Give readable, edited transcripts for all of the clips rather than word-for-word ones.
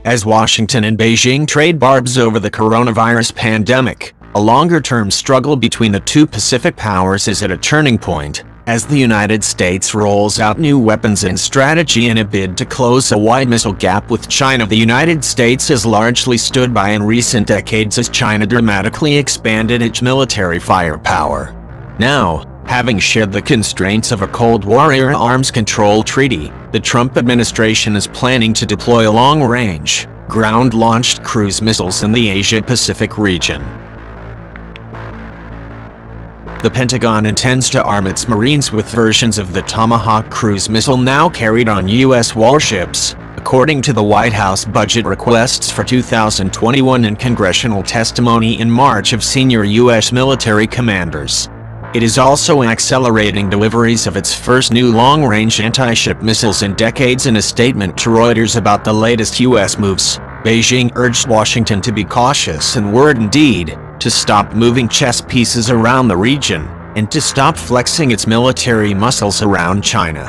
As Washington and Beijing trade barbs over the coronavirus pandemic, a longer-term struggle between the two Pacific powers is at a turning point, as the United States rolls out new weapons and strategy in a bid to close a wide missile gap with China. The United States has largely stood by in recent decades as China dramatically expanded its military firepower. Now, having shared the constraints of a Cold War-era arms control treaty, the Trump administration is planning to deploy long-range, ground-launched cruise missiles in the Asia-Pacific region. The Pentagon intends to arm its Marines with versions of the Tomahawk cruise missile now carried on U.S. warships, according to the White House budget requests for 2021 and congressional testimony in March of senior U.S. military commanders. It is also accelerating deliveries of its first new long-range anti-ship missiles in decades. In a statement to Reuters about the latest U.S. moves, Beijing urged Washington to be cautious in word and deed, to stop moving chess pieces around the region, and to stop flexing its military muscles around China.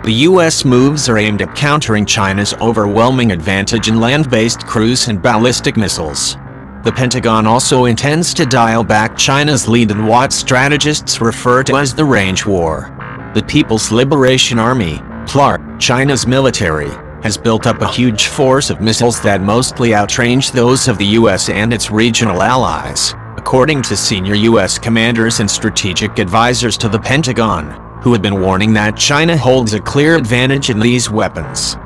The U.S. moves are aimed at countering China's overwhelming advantage in land-based cruise and ballistic missiles. The Pentagon also intends to dial back China's lead in what strategists refer to as the range war. The People's Liberation Army, PLAR, China's military, has built up a huge force of missiles that mostly outrange those of the U.S. and its regional allies, according to senior U.S. commanders and strategic advisors to the Pentagon, who have been warning that China holds a clear advantage in these weapons.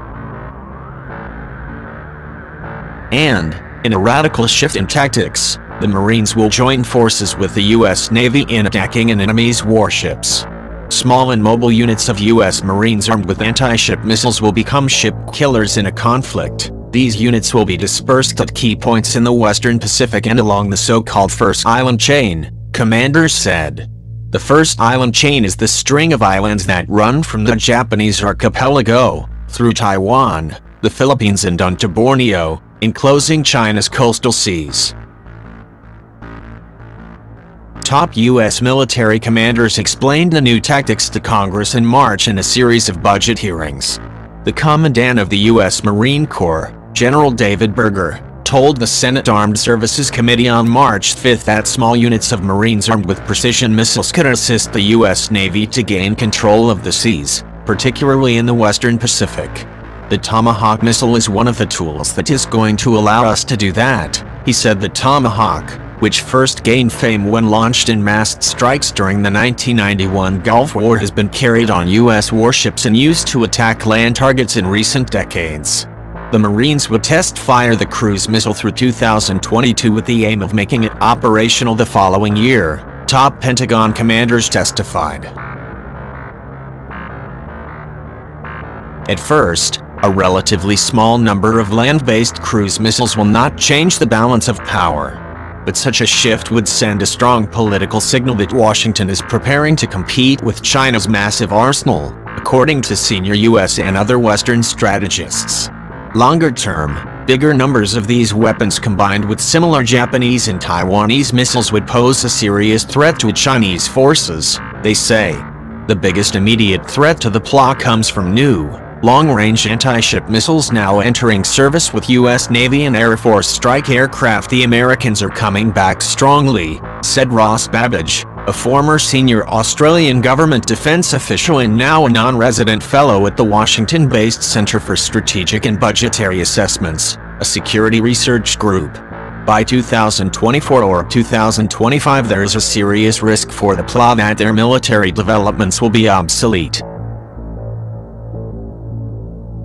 And, in a radical shift in tactics, the Marines will join forces with the U.S. Navy in attacking an enemy's warships. Small and mobile units of U.S. Marines armed with anti-ship missiles will become ship killers in a conflict. These units will be dispersed at key points in the Western Pacific and along the so-called First Island Chain, commanders said. The First Island Chain is the string of islands that run from the Japanese archipelago, through Taiwan, the Philippines and onto Borneo, enclosing China's coastal seas. Top U.S. military commanders explained the new tactics to Congress in March in a series of budget hearings. The Commandant of the U.S. Marine Corps, General David Berger, told the Senate Armed Services Committee on March 5 that small units of Marines armed with precision missiles could assist the U.S. Navy to gain control of the seas, particularly in the Western Pacific. The Tomahawk missile is one of the tools that is going to allow us to do that, he said. The Tomahawk, which first gained fame when launched in massed strikes during the 1991 Gulf War, has been carried on U.S. warships and used to attack land targets in recent decades. The Marines would test-fire the cruise missile through 2022 with the aim of making it operational the following year, top Pentagon commanders testified. At first, a relatively small number of land-based cruise missiles will not change the balance of power. But such a shift would send a strong political signal that Washington is preparing to compete with China's massive arsenal, according to senior U.S. and other Western strategists. Longer term, bigger numbers of these weapons combined with similar Japanese and Taiwanese missiles would pose a serious threat to Chinese forces, they say. The biggest immediate threat to the PLA comes from new, long-range anti-ship missiles now entering service with U.S. Navy and Air Force strike aircraft. The Americans are coming back strongly, said Ross Babbage, a former senior Australian government defense official and now a non-resident fellow at the Washington-based Center for Strategic and Budgetary Assessments, a security research group. By 2024 or 2025 there is a serious risk for the PLA that their military developments will be obsolete.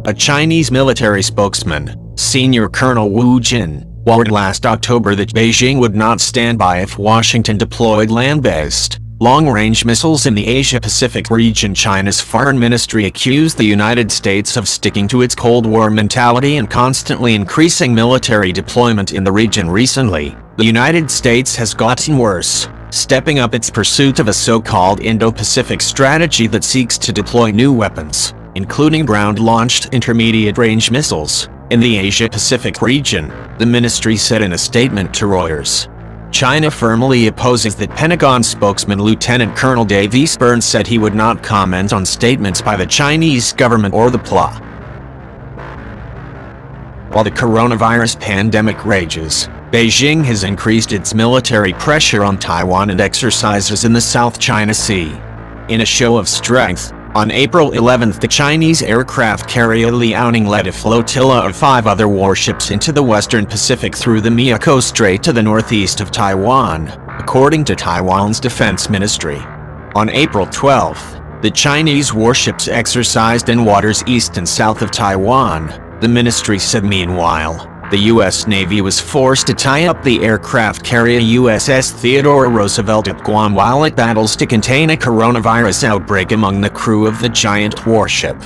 A Chinese military spokesman, Senior Colonel Wu Jin, warned last October that Beijing would not stand by if Washington deployed land-based, long-range missiles in the Asia-Pacific region. China's foreign ministry accused the United States of sticking to its Cold War mentality and constantly increasing military deployment in the region. Recently, the United States has gotten worse, stepping up its pursuit of a so-called Indo-Pacific strategy that seeks to deploy new weapons, including ground-launched intermediate-range missiles, in the Asia-Pacific region, the ministry said in a statement to Reuters. China firmly opposes that. Pentagon spokesman Lieutenant Colonel Dave Eastburn said he would not comment on statements by the Chinese government or the PLA. While the coronavirus pandemic rages, Beijing has increased its military pressure on Taiwan and exercises in the South China Sea. In a show of strength, on April 11, the Chinese aircraft carrier Liaoning led a flotilla of 5 other warships into the western Pacific through the Miyako Strait to the northeast of Taiwan, according to Taiwan's defense ministry. On April 12, the Chinese warships exercised in waters east and south of Taiwan, the ministry said. Meanwhile, the U.S. Navy was forced to tie up the aircraft carrier USS Theodore Roosevelt at Guam while it battles to contain a coronavirus outbreak among the crew of the giant warship.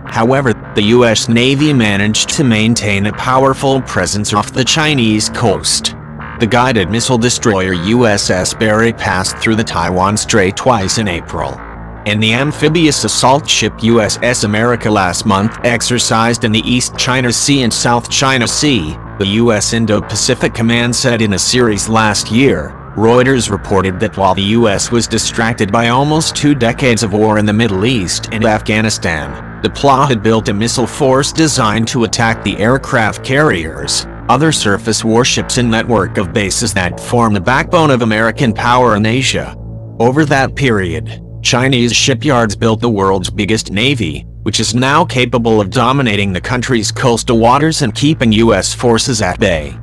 However, the U.S. Navy managed to maintain a powerful presence off the Chinese coast. The guided missile destroyer USS Barry passed through the Taiwan Strait twice in April, and the amphibious assault ship USS America last month exercised in the East China Sea and South China Sea, the U.S. Indo-Pacific Command said in a series last year. Reuters reported that while the U.S. was distracted by almost 2 decades of war in the Middle East and Afghanistan, the PLA had built a missile force designed to attack the aircraft carriers, other surface warships and network of bases that form the backbone of American power in Asia. Over that period, Chinese shipyards built the world's biggest navy, which is now capable of dominating the country's coastal waters and keeping U.S. forces at bay.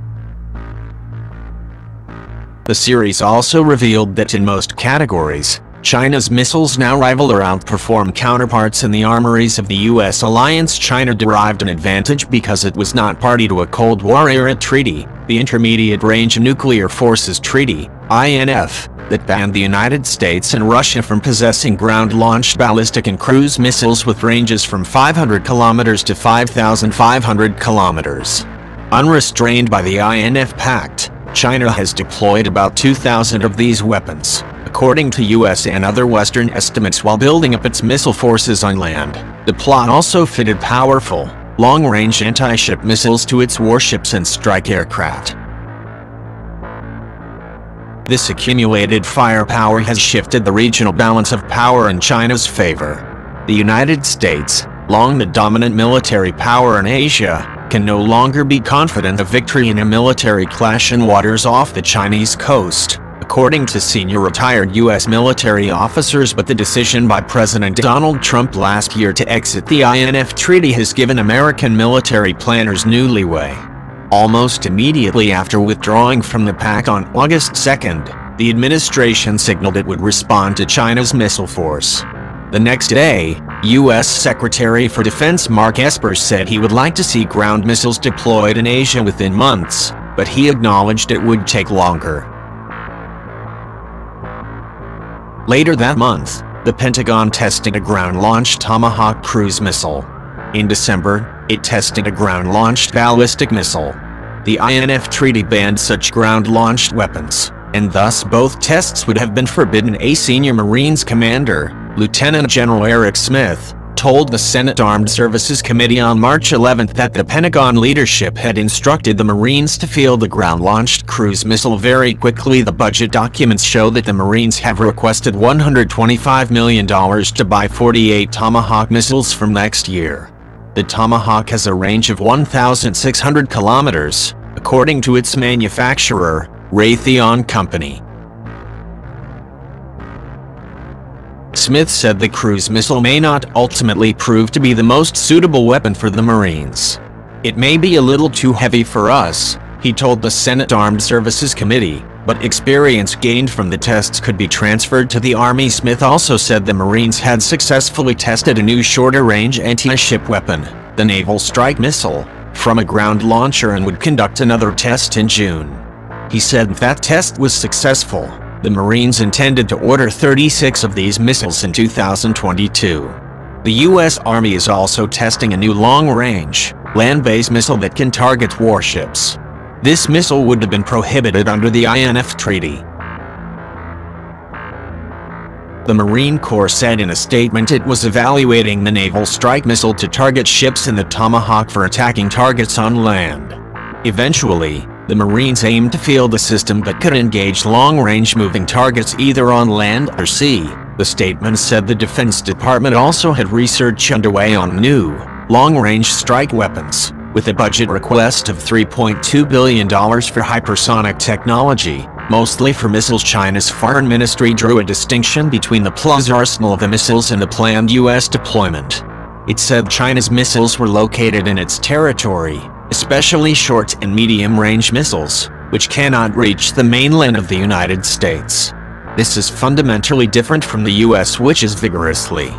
The series also revealed that in most categories, China's missiles now rival or outperform counterparts in the armories of the U.S. alliance. China derived an advantage because it was not party to a Cold War-era treaty, the Intermediate Range Nuclear Forces Treaty, INF, that banned the United States and Russia from possessing ground-launched ballistic and cruise missiles with ranges from 500 kilometers to 5,500 kilometers. Unrestrained by the INF Pact, China has deployed about 2,000 of these weapons, according to U.S. and other Western estimates, while building up its missile forces on land. The PLA also fitted powerful, long-range anti-ship missiles to its warships and strike aircraft. This accumulated firepower has shifted the regional balance of power in China's favor. The United States, long the dominant military power in Asia, can no longer be confident of victory in a military clash in waters off the Chinese coast, according to senior retired U.S. military officers. But the decision by President Donald Trump last year to exit the INF Treaty has given American military planners new leeway. Almost immediately after withdrawing from the pact on August 2nd, the administration signaled it would respond to China's missile force. The next day, U.S. Secretary for Defense Mark Esper said he would like to see ground missiles deployed in Asia within months, but he acknowledged it would take longer. Later that month, the Pentagon tested a ground-launched Tomahawk cruise missile. In December, it tested a ground-launched ballistic missile. The INF Treaty banned such ground-launched weapons, and thus both tests would have been forbidden. A senior Marines commander, Lieutenant General Eric Smith, told the Senate Armed Services Committee on March 11 that the Pentagon leadership had instructed the Marines to field the ground-launched cruise missile very quickly. The budget documents show that the Marines have requested $125 million to buy 48 Tomahawk missiles from next year. The Tomahawk has a range of 1,600 kilometers, according to its manufacturer, Raytheon Company. Smith said the cruise missile may not ultimately prove to be the most suitable weapon for the Marines. "It may be a little too heavy for us," he told the Senate Armed Services Committee, "but experience gained from the tests could be transferred to the Army." Smith also said the Marines had successfully tested a new shorter-range anti-ship weapon, the Naval Strike Missile, from a ground launcher and would conduct another test in June. He said that test was successful. The Marines intended to order 36 of these missiles in 2022. The U.S. Army is also testing a new long-range, land-based missile that can target warships. This missile would have been prohibited under the INF Treaty. The Marine Corps said in a statement it was evaluating the Naval Strike Missile to target ships and the Tomahawk for attacking targets on land. Eventually, the Marines aimed to field the system but could engage long-range moving targets either on land or sea. The statement said the Defense Department also had research underway on new, long-range strike weapons, with a budget request of $3.2 billion for hypersonic technology, mostly for missiles. China's foreign ministry drew a distinction between the PLUS arsenal of the missiles and the planned U.S. deployment. It said China's missiles were located in its territory, especially short and medium-range missiles, which cannot reach the mainland of the United States. This is fundamentally different from the U.S., which is vigorously